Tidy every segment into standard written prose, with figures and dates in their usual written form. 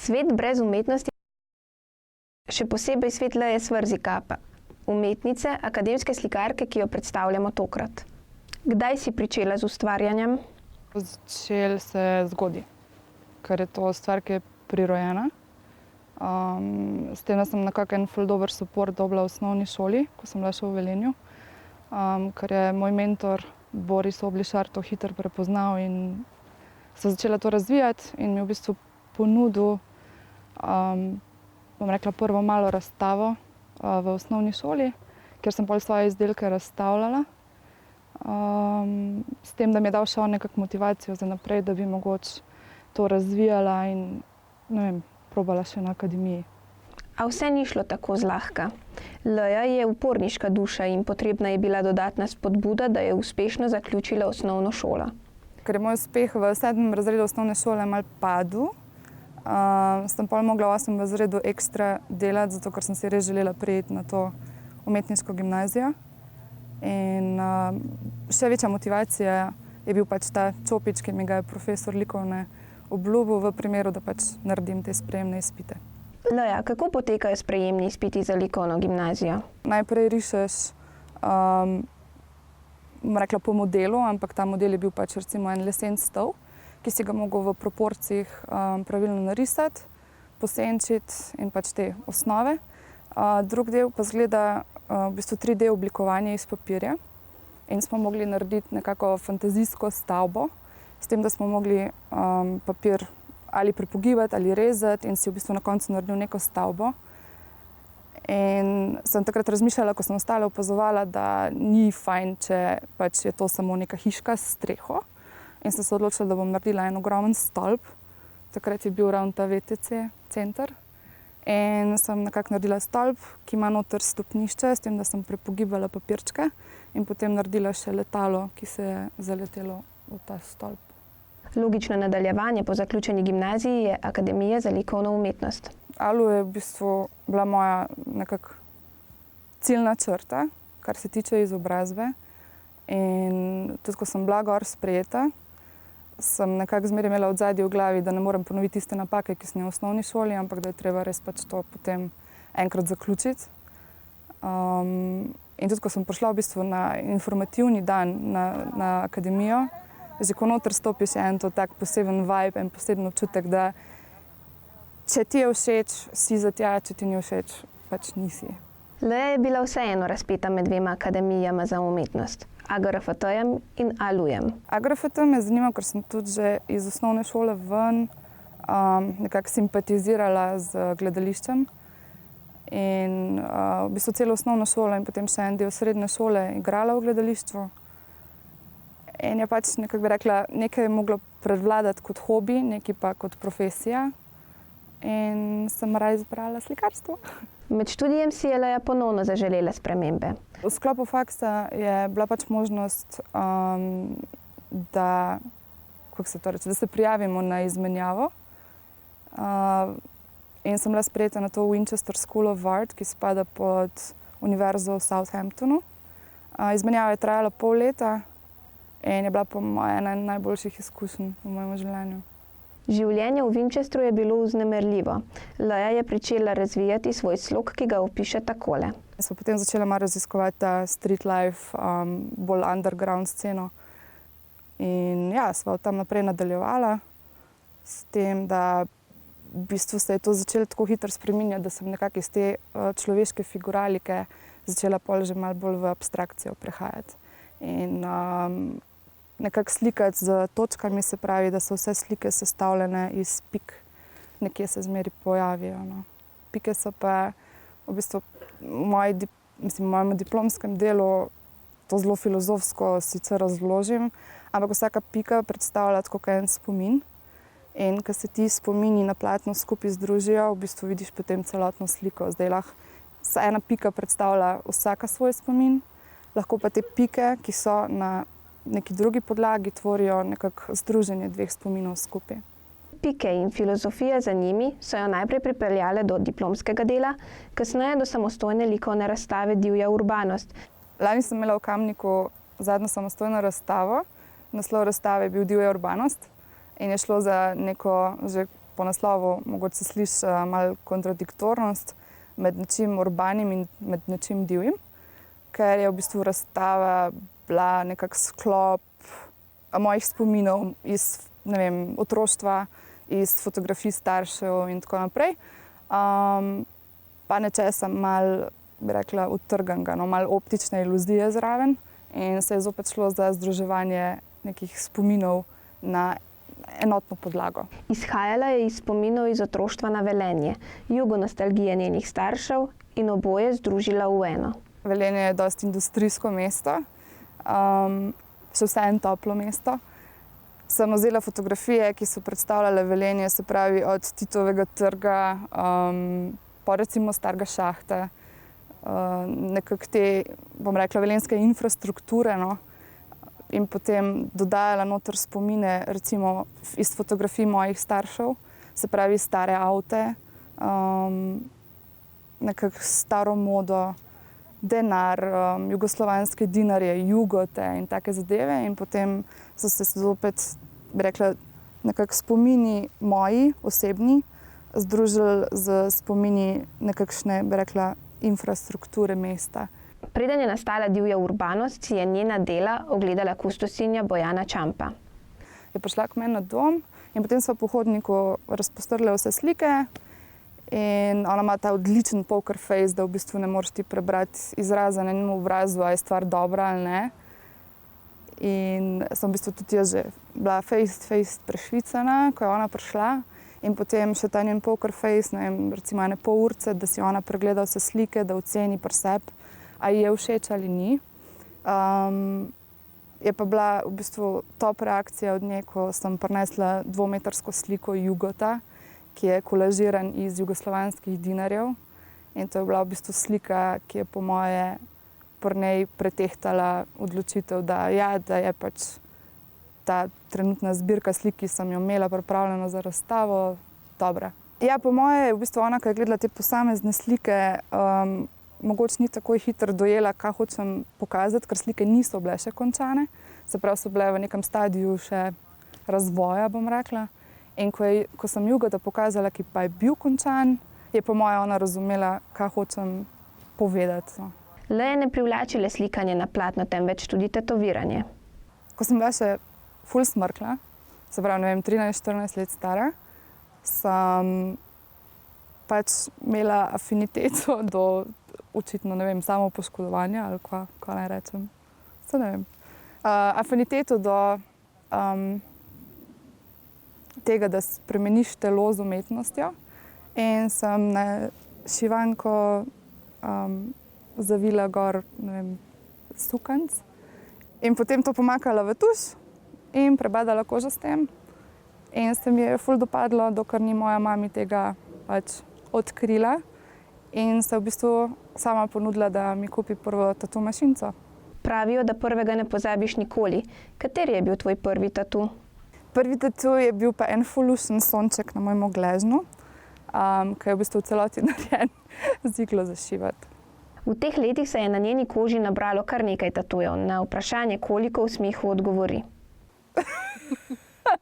Svet brez umetnosti, še posebej svet Leje Svrziga, umetnice, akademske slikarke, ki jo predstavljamo tokrat. Kdaj si pričela z ustvarjanjem? Začelo se zgodaj, ker je to stvar, ki je prirojena. S tem, da sem nekako en ful dober support dobila v osnovni šoli, ko sem bila še v Velenju, ker je moj mentor Boris Oblišar to hitro prepoznal in sem začela to razvijati in mi v bistvu ponudil, bom rekla, prvo malo razstavo v osnovni šoli, kjer sem pol svoje izdelke razstavljala. S tem, da mi je dal še on nekako motivacijo za naprej, da bi mogoče to razvijala in, ne vem, probala še na akademiji. A vse ni šlo tako zlahka. Leja je uporniška duša in potrebna je bila dodatna spodbuda, da je uspešno zaključila osnovno šolo. Ker je moj uspeh v 7. razredu osnovne šole malo padel, sem pol mogla v 8. razredu ekstra delati, zato ker sem si res želela priti na to umetniško gimnazijo. In še večja motivacija je bil pač ta čopič, ki mi ga je profesor likovne obljubil v primeru, da pač naredim te sprejemne izpite. Leja, kako potekajo sprejemni izpiti za likovno gimnazijo? Najprej rišeš, bom rekla, po modelu, ampak ta model je bil pač recimo en lesen stol, ki si ga mogel v proporcijah pravilno narisati, posenčiti in pač te osnove. Drug del pa zgleda v bistvu 3D oblikovanje iz papirja in smo mogli narediti nekako fantazijsko stavbo, s tem, da smo mogli papir ali prepogibati ali rezati in si v bistvu na koncu naredil neko stavbo. In sem takrat razmišljala, ko sem ostala opazovala, da ni fajn, če pač je to samo neka hiška s streho. In sem se odločila, da bom naredila en ogromen stolp. Takrat je bil ravno ta VTC center. In sem nekako naredila stolp, ki ima noter stopnišče, s tem, da sem prepogibala papirčke in potem naredila še letalo, ki se je zaletelo v ta stolp. Logično nadaljevanje po zaključeni gimnaziji je Akademija za likovno umetnost. ALU je v bistvu bila moja nekako ciljna črta, kar se tiče izobrazbe. In tudi, ko sem bila gor sprejeta, sem nekako zmeraj imela v ozadju v glavi, da ne morem ponoviti tiste napake, ki sem jo v osnovni šoli, ampak da je treba res pač to potem enkrat zaključiti. In tudi, ko sem prišla v bistvu na informativni dan na akademijo, že ko noter stopiš, je en to tak poseben vibe in poseben občutek, da če ti je všeč, si za tja, če ti ni všeč, pač nisi. Leja je bila vseeno razpeta med dvema akademijama za umetnost, AGRFT-jem in ALU-jem. AGRFT me zanima, ker sem tudi že iz osnovne šole ven nekako simpatizirala z gledališčem. In v bistvu celo osnovno šolo in potem še en del srednje šole igrala v gledališču. In je pač nekako bi rekla, nekaj je moglo prevladati kot hobi, nekaj pa kot profesija. In sem raje izbrala slikarstvo. Med študijem si je Leja ponovno zaželela spremembe. V sklopu faksa je bila pač možnost, da se prijavimo na izmenjavo. In sem bila sprejeta na to Winchester School of Art, ki spada pod Univerzo v Southamptonu. Izmenjava je trajala pol leta in je bila po moje ena najboljših izkušenj v mojem življenju. Življenje v Winchesteru je bilo vznemirljivo. Leja je pričela razvijati svoj slog, ki ga opiše takole. Smo potem začela malo raziskovati ta street life, bolj underground sceno. In ja, sva tam naprej nadaljevala s tem, da v bistvu se je to začelo tako hitro spreminjati, da sem nekako iz te človeške figuralike začela pol že malo bolj v abstrakcijo prehajati. In nekako slikati z točkami, se pravi, da so vse slike sestavljene iz pik, nekje se zmeri pojavijo. No. Pike so pa v bistvu v mojem diplomskem delu, to zelo filozofsko sicer razložim, ampak vsaka pika predstavlja tako kot en spomin. In ko se ti spomini na platnu skupaj združijo, v bistvu vidiš potem celotno sliko. Zdaj lahko ena pika predstavlja vsaka svoj spomin, lahko pa te pike, ki so na neki drugi podlagi, tvorijo nekako združenje dveh spominov skupaj. Pike in filozofija za njimi so jo najprej pripeljale do diplomskega dela, kasneje do samostojne likovne razstave Divja urbanost. Lani sem imela v Kamniku zadnjo samostojno razstavo. Naslov razstave je bil Divja urbanost in je šlo za neko že po naslovu mogoče se sliši malo kontradiktornost med nečim urbanim in med nečim divjim, ker je v bistvu razstava bila nekak sklop mojih spominov iz, ne vem, otroštva, iz fotografij staršev in tako naprej. Pa nečesa malo, bi rekla, utrganega, no, malo optične iluzije zraven in se je zopet šlo za združevanje nekih spominov na enotno podlago. Izhajala je iz spominov iz otroštva na Velenje, jugonostalgije njenih staršev in oboje združila v eno. Velenje je dosti industrijsko mesto, še vseeno toplo mesto. Sem vzela fotografije, ki so predstavljale Velenje, se pravi od Titovega trga, pa recimo Starega šahta, nekako te, bom rekla, velenjske infrastrukture, no, in potem dodajala noter spomine, recimo iz fotografij mojih staršev, se pravi stare avte, nekako staro modo, denar, jugoslovanske dinarje, jugote in take zadeve. In potem so se zopet, bi rekla, nekako spomini moji, osebni, združili z spomini nekakšne, bi rekla, infrastrukture mesta. Preden je nastala divja urbanost, si je njena dela ogledala kustosinja Bojana Čampa. Je prišla k meni na dom in potem sva po hodniku razpostrle vse slike in ona ima ta odličen poker face, da v bistvu ne moreš ti prebrati izraza na njenem obrazu, a je stvar dobra ali ne. In sem v bistvu tudi jaz že bila face prešvicana, ko je ona prišla. In potem še ta njen poker face, ne vem, recimo ene pol urce, da si ona pregleda vse slike, da oceni pri sebi, a ji je všeč ali ni. Je pa bila v bistvu top reakcija od nje, ko sem prinesla 2-metrsko sliko Jugota, ki je kolažiran iz jugoslovanskih dinarjev. In to je bila v bistvu slika, ki je po moje pri njej pretehtala odločitev, da je pač ta trenutna zbirka slik, ki sem jo imela pripravljeno za razstavo, dobra. Ja, po moje je v bistvu ona, ko je gledala te posamezne slike, mogoče ni tako hitro dojela, kaj hočem pokazati, ker slike niso bile še končane. Se pravi, so bile v nekem stadiju še razvoja, bom rekla. In ko sem Jugota pokazala, ki pa je bil končan, je po moje ona razumela, kaj hočem povedati. No. Le ne privlači le slikanje na platno, temveč tudi tetoviranje. Ko sem bila še ful smrkla, se pravi, ne vem, 13-14 let stara, sem pač imela afiniteto do očitno, ne vem, samo poškodovanja ali kaj naj rečem. Se ne vem. Afiniteto do tega, da spremeniš telo z umetnostjo in sem na šivanko zavila gor, ne vem, sukanc in potem to pomakala v tuš in prebadala kožo s tem. In se mi je ful dopadlo, dokler ni moja mami tega pač odkrila in se v bistvu sama ponudila, da mi kupi prvo tatu mašinco. Pravijo, da prvega ne pozabiš nikoli. Kateri je bil tvoj prvi tatu? Prvi tatu je bil pa en ful lušen sonček na mojem gležnju, ki je v bistvu v celoti narejen z iglo za šivati. V teh letih se je na njeni koži nabralo kar nekaj tatujev. Na vprašanje, koliko v smehu odgovori.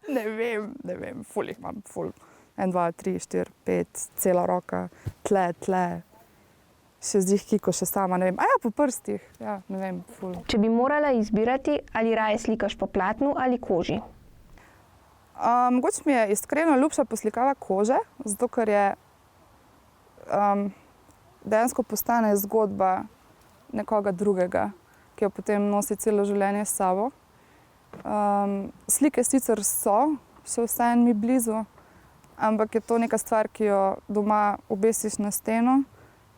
Ne vem, ful jih imam, ful. 1, 2, 3, 4, 5, cela roka, tle, še zdihki, ko še sama, ne vem, po prstih, ja, ne vem, ful. Če bi morala izbirati, ali raje slikaš po platnu ali koži? Mogoče mi je iskreno ljubša poslikava kože, zato ker je dejansko postane zgodba nekoga drugega, ki jo potem nosi celo življenje s sabo. Slike sicer so, še vseeno mi blizu, ampak je to neka stvar, ki jo doma obesiš na steno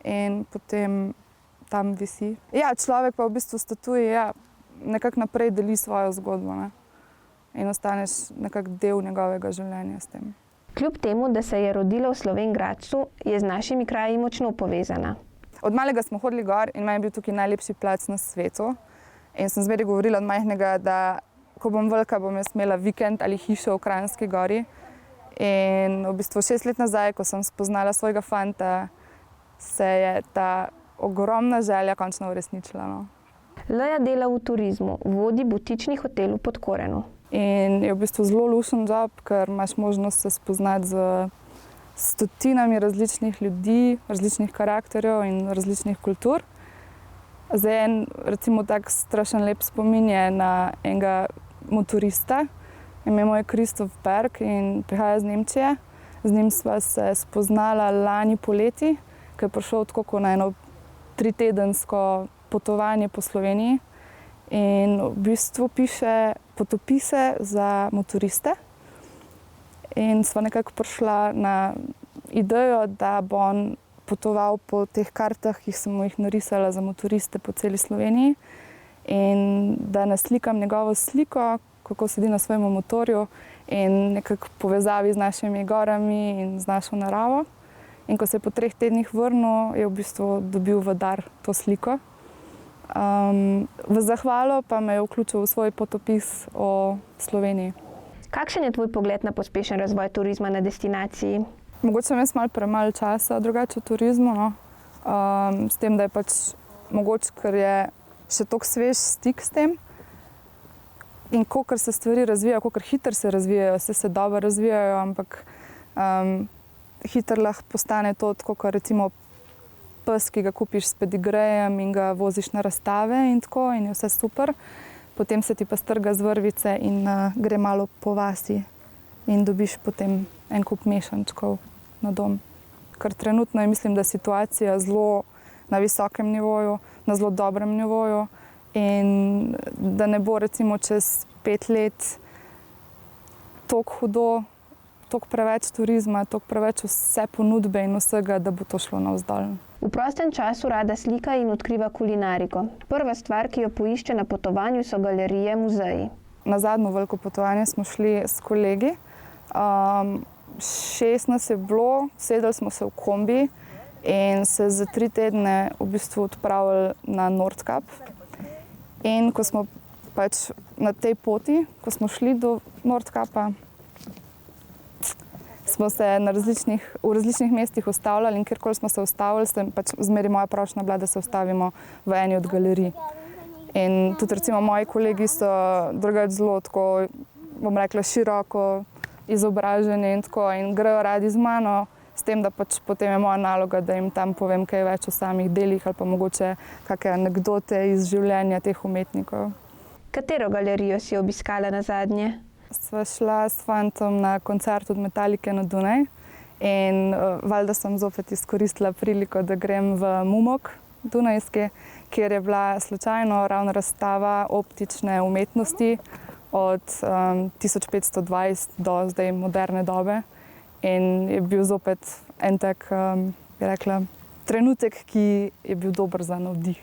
in potem tam visi. Ja, človek pa v bistvu s tatuji nekako naprej deli svojo zgodbo, ne? In ostaneš nekako del njegovega življenja s tem. Kljub temu, da se je rodila v Slovenj Gradcu, je z našimi kraji močno povezana. Od malega smo hodili gor in meni je bil tukaj najlepši plac na svetu. In sem zmeraj govorila od majhnega, da ko bom velika, bom jaz imela vikend ali hišo v Kranjski gori. In v bistvu 6 let nazaj, ko sem spoznala svojega fanta, se je ta ogromna želja končno uresničila. No. Leja dela v turizmu, vodi butični hotel v Podkorenu. In je v bistvu zelo lušen job, ker imaš možnost se spoznati z stotinami različnih ljudi, različnih karakterjev in različnih kultur. Zdaj en, recimo, tak strašen lep spomin je na enega motorista. Ime mu je Christoph Berg in prihaja iz Nemčije. Z njim sva se spoznala lani poleti, ko je prišel tako na eno 3-tedensko potovanje po Sloveniji. In v bistvu piše potopise za motoriste. In sva nekako prišla na idejo, da bo on potoval po teh kartah, ki sem mu jih narisala za motoriste po celi Sloveniji. In da naslikam njegovo sliko, kako sedi na svojem motorju in nekako povezavi z našimi gorami in z našo naravo. In ko se je po 3 tednih vrnil, je v bistvu dobil v dar to sliko. V zahvalo pa me je vključil v svoj potopis o Sloveniji. Kakšen je tvoj pogled na pospešen razvoj turizma na destinaciji? Mogoče imam malo premalo časa drugače v turizmu, no. S tem, da je pač mogoče, ker je še toliko svež stik s tem. In kolikor se stvari razvijajo, kolikor hitro se razvijajo, se dobro razvijajo, ampak hitro lahko postane to tako, kot recimo pes, ki ga kupiš s pedigrejem in ga voziš na razstave in tako, in je vse super. Potem se ti pa strga z vrvice in gre malo po vasi in dobiš potem en kup mešančkov na dom. Ker trenutno je, mislim, da situacija zelo na visokem nivoju, na zelo dobrem nivoju in da ne bo recimo čez 5 let toliko hudo, toliko preveč turizma, toliko preveč vse ponudbe in vsega, da bo to šlo navzdol. V prostem času rada slika in odkriva kulinariko. Prva stvar, ki jo poišče na potovanju, so galerije, muzeji. Na zadnjo veliko potovanje smo šli s kolegi. 6 nas je bilo, sedeli smo se v kombi in se za 3 tedne v bistvu odpravili na Nordkap. In ko smo pač na tej poti, ko smo šli do Nordkapa, smo se v različnih mestih ustavljali in kjerkoli smo se ustavili, pač zmeraj moja prošnja bila, da se ustavimo v eni od galerij. In tudi recimo moji kolegi so drugače zelo tako, bom rekla, široko izobraženi in tako in grejo radi z mano, s tem, da pač potem je moja naloga, da jim tam povem kaj več o samih delih ali pa mogoče kakšne anekdote iz življenja teh umetnikov. Katero galerijo si obiskala nazadnje? Sva šla s fantom na koncert od Metalike na Dunaj in valjda sem zopet izkoristila priliko, da grem v Mumok dunajski, kjer je bila slučajno ravno razstava optične umetnosti od 1520 do zdaj moderne dobe. In je bil zopet en tak, bi rekla, trenutek, ki je bil dober za navdih.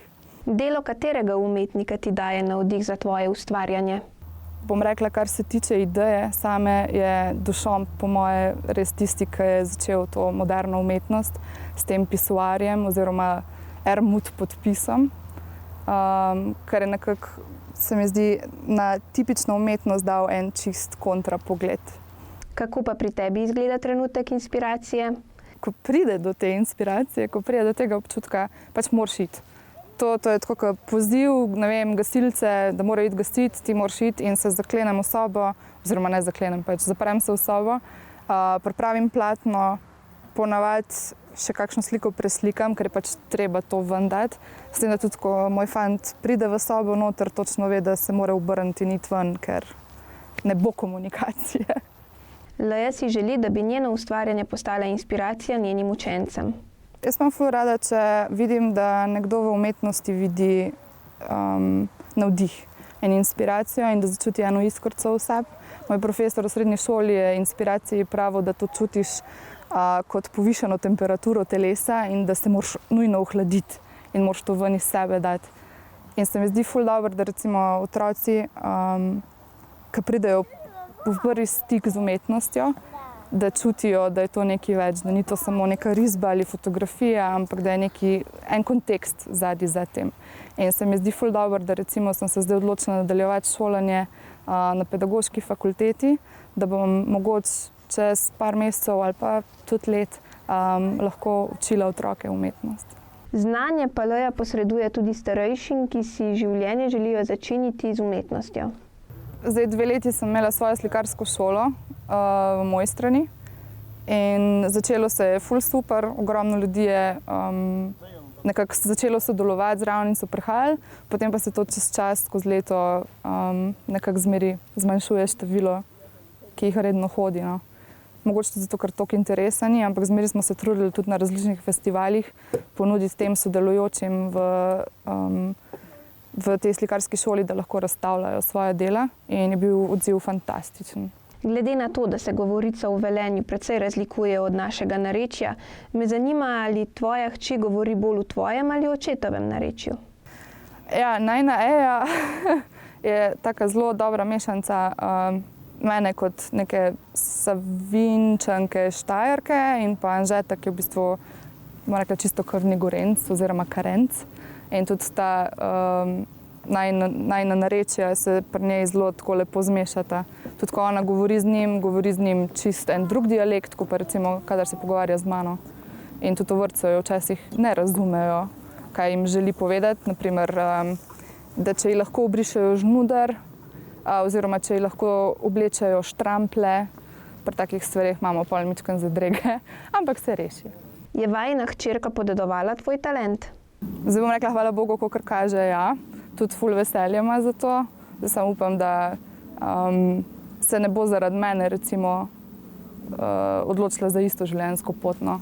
Delo katerega umetnika ti daje navdih za tvoje ustvarjanje? Bom rekla, kar se tiče ideje same, je Duchamp po moje res tisti, ki je začel to moderno umetnost s tem pisuarjem oziroma Ermud podpisom, kar je nekako, se mi zdi, na tipično umetnost dal en čist kontrapogled. Kako pa pri tebi izgleda trenutek inspiracije? Ko pride do te inspiracije, ko pride do tega občutka, pač moraš iti. To je tako kot poziv, ne vem, gasilce, da morajo iti gasiti, ti moraš iti in se zaklenem v sobo, oziroma ne zaklenem, pač zaprem se v sobo, pripravim platno, ponavadi še kakšno sliko preslikam, ker je pač treba to ven dati. S tem, da tudi, ko moj fant pride v sobo noter, točno ve, da se mora obrniti in iti ven, ker ne bo komunikacije. Leja si želi, da bi njeno ustvarjanje postala inspiracija njenim učencem. Jaz imam ful rada, če vidim, da nekdo v umetnosti vidi navdih in inspiracijo in da začuti eno iskrico v sebi. Moj profesor v srednji šoli je inspiraciji pravil, da to čutiš kot povišano temperaturo telesa in da se moraš nujno ohladiti in moraš to ven iz sebe dati. In se mi zdi ful dobro, da recimo otroci, ki pridejo v prvi stik z umetnostjo, da čutijo, da je to nekaj več, da ni to samo neka risba ali fotografija, ampak da je en kontekst zadaj za tem. In se mi zdi ful dobro, da recimo sem se zdaj odločila nadaljevati šolanje na pedagoški fakulteti, da bom mogoče čez par mesecev ali pa tudi let lahko učila otroke umetnost. Znanje pa Leja posreduje tudi starejšim, ki si življenje želijo začiniti z umetnostjo. Zdaj 2 leti sem imela svojo slikarsko šolo v Mojstrani in začelo se je ful super, ogromno ljudi je nekako začelo sodelovati zraven in so prihajali, potem pa se to čez čas, skozi leto nekako zmeri zmanjšuje število, ki jih redno hodi. No. Mogoče zato, ker toliko interesa ni, ampak zmeri smo se trudili tudi na različnih festivalih ponuditi tem sodelujočim v tej slikarski šoli, da lahko razstavljajo svoje dela in je bil odziv fantastičen. Glede na to, da se govorica v Velenju precej razlikuje od našega narečja, me zanima, ali tvoja hči govori bolj v tvojem ali očetovem narečju? Ja, najina Eja je taka zelo dobra mešanca mene kot neke Savinjčanke, Štajerke in pa Anžeta, ki je v bistvu, bomo rekla, čisto krvni Gorenc oziroma Karenc. In tudi ta najina narečja se pri njej zelo tako lepo zmešata. Tudi ko ona govori z njim čist en drug dialekt, kot pa recimo, kadar se pogovarja z mano. In tudi v vrtcu jo včasih ne razumejo, kaj jim želi povedati. Naprimer, da če ji lahko obrišejo žnuder, oziroma če ji lahko oblečejo štrample, pri takih stvareh imamo pol mičken zadrege, ampak se reši. Je vajina hčerka podedovala tvoj talent? Zdaj bom rekla, hvala Bogu, kakor kaže, ja. Tudi ful veselje ima za to. Zdaj samo upam, da se ne bo zaradi mene recimo odločila za isto življenjsko pot, no.